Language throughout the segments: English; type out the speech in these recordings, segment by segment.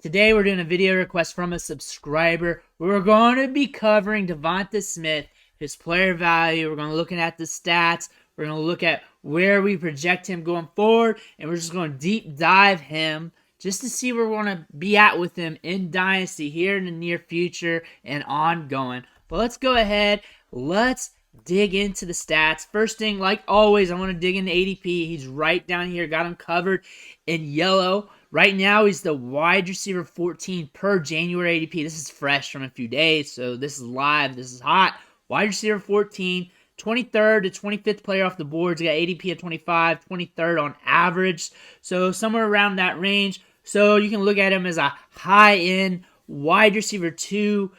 Today we're doing a video request from a subscriber. We're going to be covering DeVonta Smith, his player value. We're going to be looking at the stats. We're going to look at where we project him going forward, and we're just going to deep dive him just to see where we're going to be at with him in Dynasty here in the near future and ongoing. But let's go ahead. Let's dig into the stats. First thing, like always, I want to dig into ADP. He's right down here. Got him covered in yellow. Right now, he's the wide receiver 14 per January ADP. This is fresh from a few days, so this is live. This is hot. Wide receiver 14, 23rd to 25th player off the boards. He got ADP of 25, 23rd on average, so somewhere around that range. So you can look at him as a high-end wide receiver 2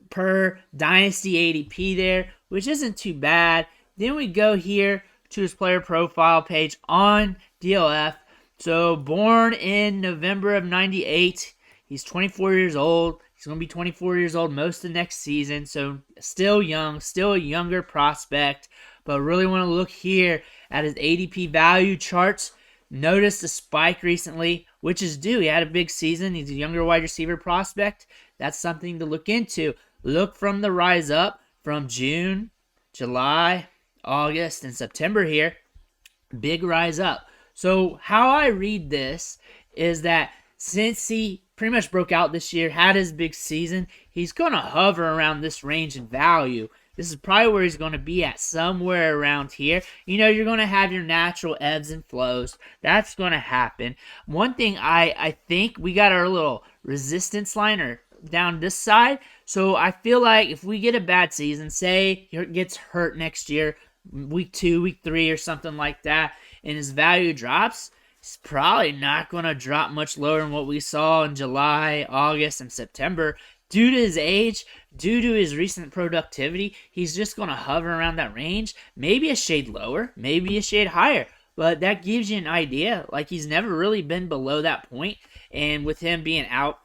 per Dynasty ADP there, which isn't too bad. Then we go here to his player profile page on DLF. So, born in November of 98, he's 24 years old. He's going to be 24 years old most of next season, so still young, still a younger prospect. But really want to look here at his ADP value charts. Notice the spike recently, which is due. He had a big season. He's a younger wide receiver prospect. That's something to look into. Look from the rise up from June, July, August, and September here. Big rise up. So how I read this is that since he pretty much broke out this year, had his big season, he's going to hover around this range in value. This is probably where he's going to be at, somewhere around here. You know, you're going to have your natural ebbs and flows. That's going to happen. One thing I think we got our little resistance line down this side. So I feel like if we get a bad season, say he gets hurt next year, week 2, week 3 or something like that, and his value drops, he's probably not going to drop much lower than what we saw in July, August, and September. Due to his age, due to his recent productivity, he's just going to hover around that range, maybe a shade lower, maybe a shade higher. But that gives you an idea. Like, he's never really been below that point, and with him being out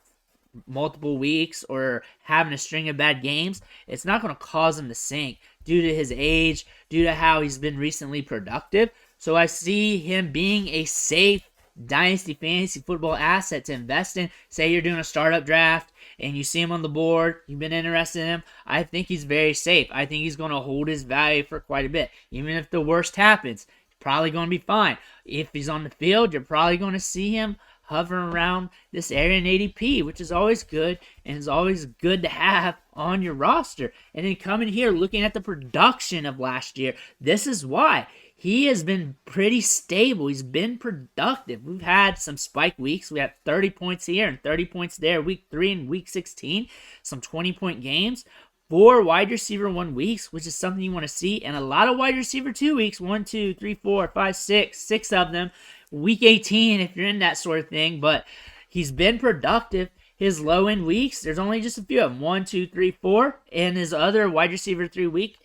multiple weeks or having a string of bad games, it's not going to cause him to sink due to his age, due to how he's been recently productive. So I see him being a safe Dynasty fantasy football asset to invest in. Say you're doing a startup draft and you see him on the board, you've been interested in him, I think he's very safe. I think he's going to hold his value for quite a bit. Even if the worst happens, he's probably going to be fine. If he's on the field, you're probably going to see him hovering around this area in ADP, which is always good and is always good to have on your roster. And then coming here, looking at the production of last year, this is why. He has been pretty stable. He's been productive. We've had some spike weeks. We had 30 points here and 30 points there, week 3 and week 16, some 20-point games. 4 wide receiver 1 weeks, which is something you want to see, and a lot of wide receiver 2 weeks, 1, 2, 3, 4, 5, 6 of them. Week 18 if you're in that sort of thing, but he's been productive. His low-end weeks, there's only just a few of them, 1, 2, 3, 4, and his other wide receiver 3 week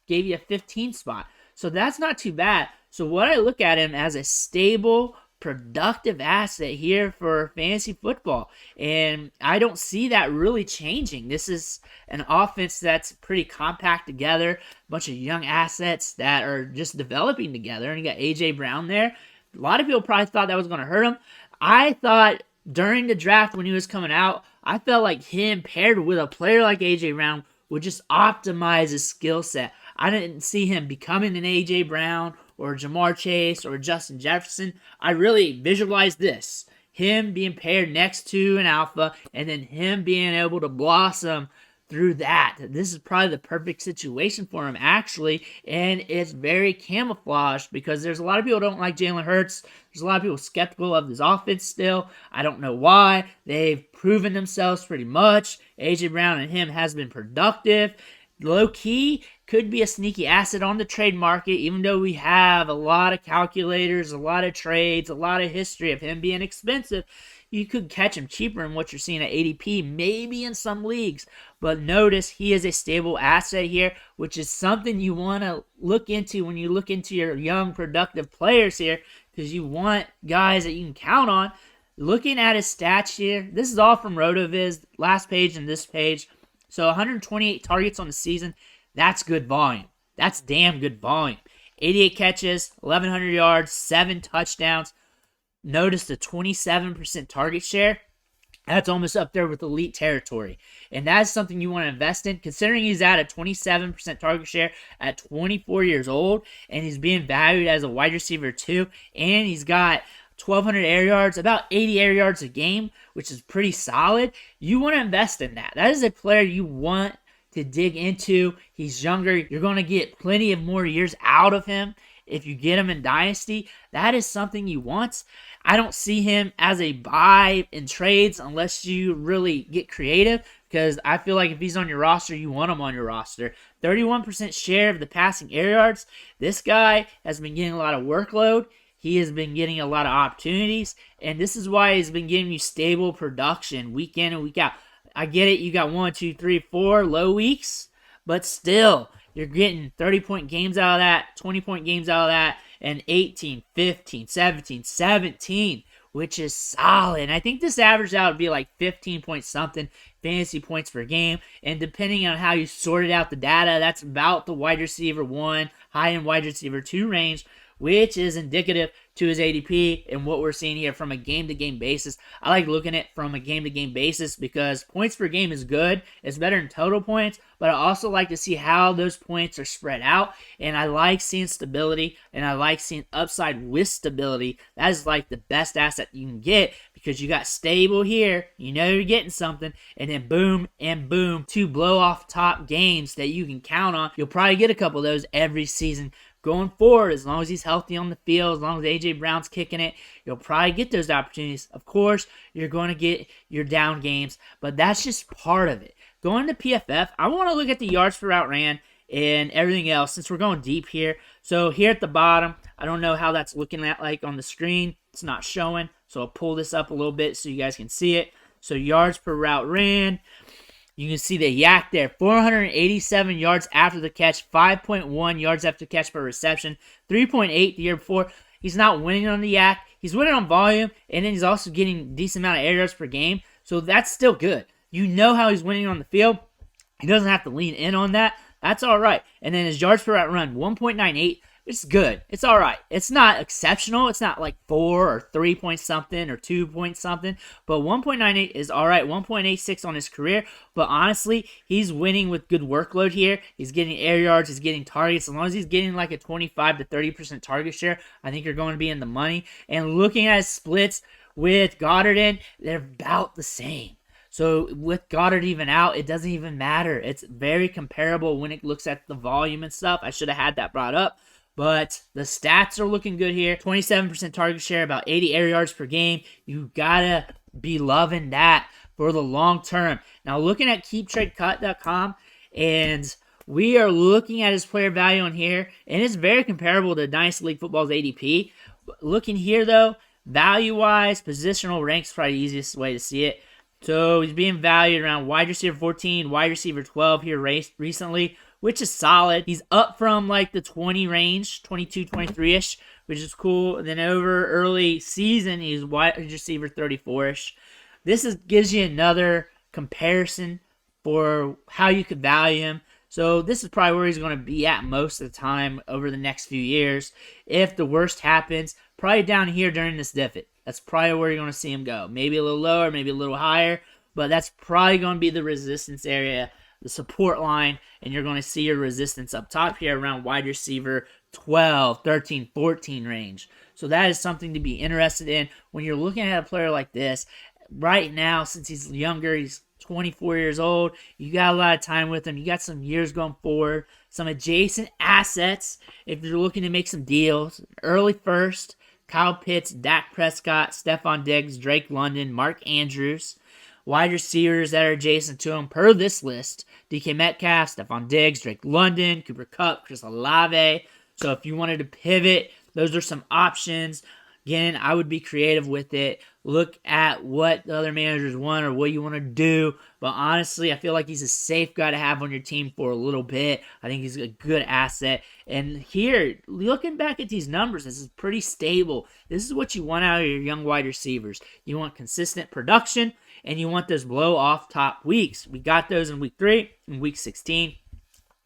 gave you a 15 spot. So that's not too bad. So what I look at him as a stable, productive asset here for fantasy football. And I don't see that really changing. This is an offense that's pretty compact together. A bunch of young assets that are just developing together. And you got A.J. Brown there. A lot of people probably thought that was going to hurt him. I thought during the draft when he was coming out, I felt like him paired with a player like A.J. Brown would just optimize his skill set. I didn't see him becoming an A.J. Brown or Jamar Chase or Justin Jefferson. I really visualized this. Him being paired next to an alpha and then him being able to blossom through that. This is probably the perfect situation for him, actually, and it's very camouflaged because there's a lot of people who don't like Jalen Hurts. There's a lot of people skeptical of this offense still. I don't know why. They've proven themselves pretty much. A.J. Brown and him has been productive. Low-key, could be a sneaky asset on the trade market, even though we have a lot of calculators, a lot of trades, a lot of history of him being expensive. You could catch him cheaper than what you're seeing at ADP, maybe in some leagues. But notice he is a stable asset here, which is something you want to look into when you look into your young, productive players here, because you want guys that you can count on. Looking at his stats here, this is all from RotoViz, last page and this page. So 128 targets on the season, that's good volume. That's damn good volume. 88 catches, 1,100 yards, 7 touchdowns. Notice the 27% target share. That's almost up there with elite territory. And that's something you want to invest in, considering he's at a 27% target share at 24 years old, and he's being valued as a wide receiver too, and he's got 1,200 air yards, about 80 air yards a game, which is pretty solid. You want to invest in that. That is a player you want to dig into. He's younger. You're going to get plenty of more years out of him if you get him in Dynasty. That is something you want. I don't see him as a buy in trades unless you really get creative, because I feel like if he's on your roster, you want him on your roster. 31% share of the passing air yards. This guy has been getting a lot of workload. He has been getting a lot of opportunities, and this is why he's been giving you stable production week in and week out. I get it, you got 1, 2, 3, 4 low weeks, but still, you're getting 30-point games out of that, 20-point games out of that, and 18, 15, 17, which is solid. And I think this average out would be like 15 point something fantasy points per game. And depending on how you sorted out the data, that's about the wide receiver 1, high-end wide receiver 2 range, which is indicative to his ADP and what we're seeing here from a game-to-game basis. I like looking at it from a game-to-game basis because points per game is good. It's better than total points, but I also like to see how those points are spread out, and I like seeing stability, and I like seeing upside with stability. That is like the best asset you can get because you got stable here, you know you're getting something, and then boom and boom, 2 blow-off top games that you can count on. You'll probably get a couple of those every season going forward, as long as he's healthy on the field, as long as A.J. Brown's kicking it, you'll probably get those opportunities. Of course, you're going to get your down games, but that's just part of it. Going to PFF, I want to look at the yards per route ran and everything else since we're going deep here. So here at the bottom, I don't know how that's looking at like on the screen. It's not showing, so I'll pull this up a little bit so you guys can see it. So yards per route ran. You can see the yak there, 487 yards after the catch, 5.1 yards after catch per reception, 3.8 the year before. He's not winning on the yak. He's winning on volume, and then he's also getting a decent amount of air yards per game. So that's still good. You know how he's winning on the field. He doesn't have to lean in on that. That's all right. And then his yards per route run, 1.98. It's good. It's all right. It's not exceptional. It's not like 4 or 3 point something or 2 point something. But 1.98 is all right. 1.86 on his career. But honestly, he's winning with good workload here. He's getting air yards. He's getting targets. As long as he's getting like a 25 to 30% target share, I think you're going to be in the money. And looking at his splits with Goddard in, they're about the same. So with Goddard even out, it doesn't even matter. It's very comparable when it looks at the volume and stuff. I should have had that brought up. But the stats are looking good here. 27% target share, about 80 air yards per game. You gotta be loving that for the long term. Now looking at KeepTradeCut.com, and we are looking at his player value on here, and it's very comparable to Dynasty League Football's ADP. Looking here though, value-wise, positional ranks probably the easiest way to see it. So he's being valued around wide receiver 14, wide receiver 12 here recently, which is solid. He's up from like the 20 range, 22, 23-ish, which is cool. And then over early season, he's wide receiver 34-ish. This gives you another comparison for how you could value him. So this is probably where he's going to be at most of the time over the next few years. If the worst happens, probably down here during this divot. That's probably where you're going to see him go. Maybe a little lower, maybe a little higher, but that's probably going to be the resistance area, the support line, and you're going to see your resistance up top here around wide receiver 12, 13, 14 range. So that is something to be interested in when you're looking at a player like this. Right now, since he's younger, he's 24 years old, you got a lot of time with him. You got some years going forward, some adjacent assets if you're looking to make some deals. Early first, Kyle Pitts, Dak Prescott, Stephon Diggs, Drake London, Mark Andrews. Wide receivers that are adjacent to him per this list: DK Metcalf, Stephon Diggs, Drake London, Cooper Kupp, Chris Olave. So if you wanted to pivot, those are some options. Again, I would be creative with it. Look at what the other managers want or what you want to do. But honestly, I feel like he's a safe guy to have on your team for a little bit. I think he's a good asset. And here, looking back at these numbers, this is pretty stable. This is what you want out of your young wide receivers. You want consistent production, and you want those blow-off top weeks. We got those in week 3 and week 16.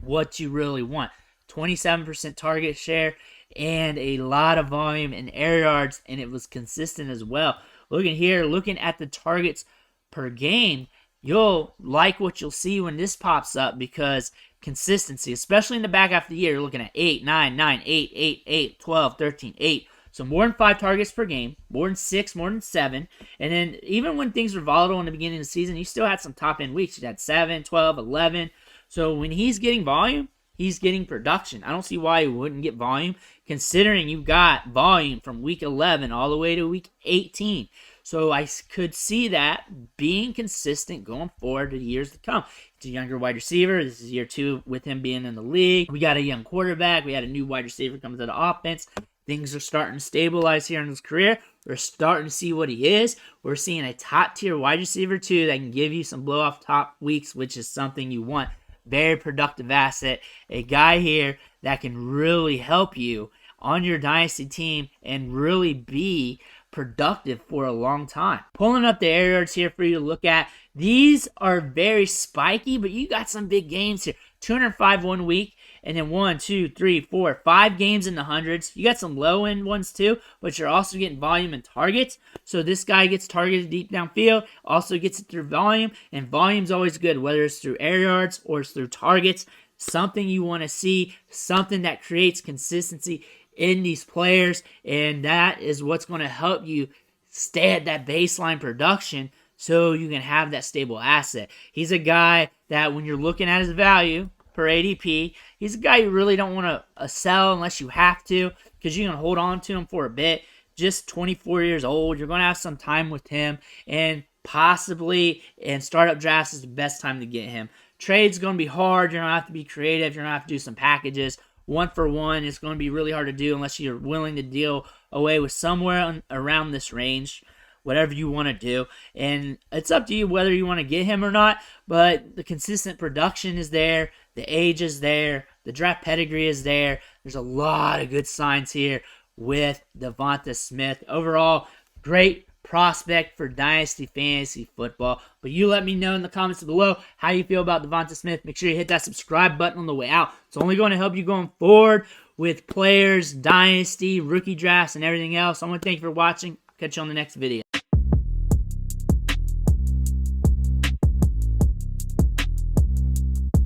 What you really want. 27% target share and a lot of volume and air yards, and it was consistent as well. Looking here, looking at the targets per game, you'll like what you'll see when this pops up, because consistency, especially in the back half of the year, you're looking at 8, 9, 9, 8, 8, 8, 12, 13, 8. So more than 5 targets per game, more than 6, more than 7. And then even when things were volatile in the beginning of the season, you still had some top-end weeks. You had 7, 12, 11. So when he's getting volume, he's getting production. I don't see why he wouldn't get volume, considering you got volume from week 11 all the way to week 18. So I could see that being consistent going forward to the years to come. It's a younger wide receiver. This is year 2 with him being in the league. We got a young quarterback. We had a new wide receiver coming to the offense. Things are starting to stabilize here in his career. We're starting to see what he is. We're seeing a top-tier wide receiver, too, that can give you some blow-off top weeks, which is something you want. Very productive asset. A guy here that can really help you on your Dynasty team and really be productive for a long time. Pulling up the air yards here for you to look at. These are very spiky, but you got some big games here. 205 one week, and then 1, 2, 3, 4, 5 games in the hundreds. You got some low-end ones too, but you're also getting volume and targets. So this guy gets targeted deep downfield, also gets it through volume, and volume's always good, whether it's through air yards or it's through targets. Something you want to see, something that creates consistency in these players, and that is what's going to help you stay at that baseline production so you can have that stable asset. He's a guy that when you're looking at his value per ADP, he's a guy you really don't want to sell unless you have to, because you're going to hold on to him for a bit. Just 24 years old. You're going to have some time with him, and possibly in startup drafts is the best time to get him. Trade's going to be hard. You're going to have to be creative. You're going to have to do some packages. 1-for-1 is going to be really hard to do unless you're willing to deal away with somewhere around this range, whatever you want to do. And it's up to you whether you want to get him or not, but the consistent production is there. The age is there. The draft pedigree is there. There's a lot of good signs here with DeVonta Smith. Overall, great prospect for Dynasty Fantasy Football. But you let me know in the comments below how you feel about DeVonta Smith. Make sure you hit that subscribe button on the way out. It's only going to help you going forward with players, Dynasty, rookie drafts, and everything else. I want to thank you for watching. Catch you on the next video.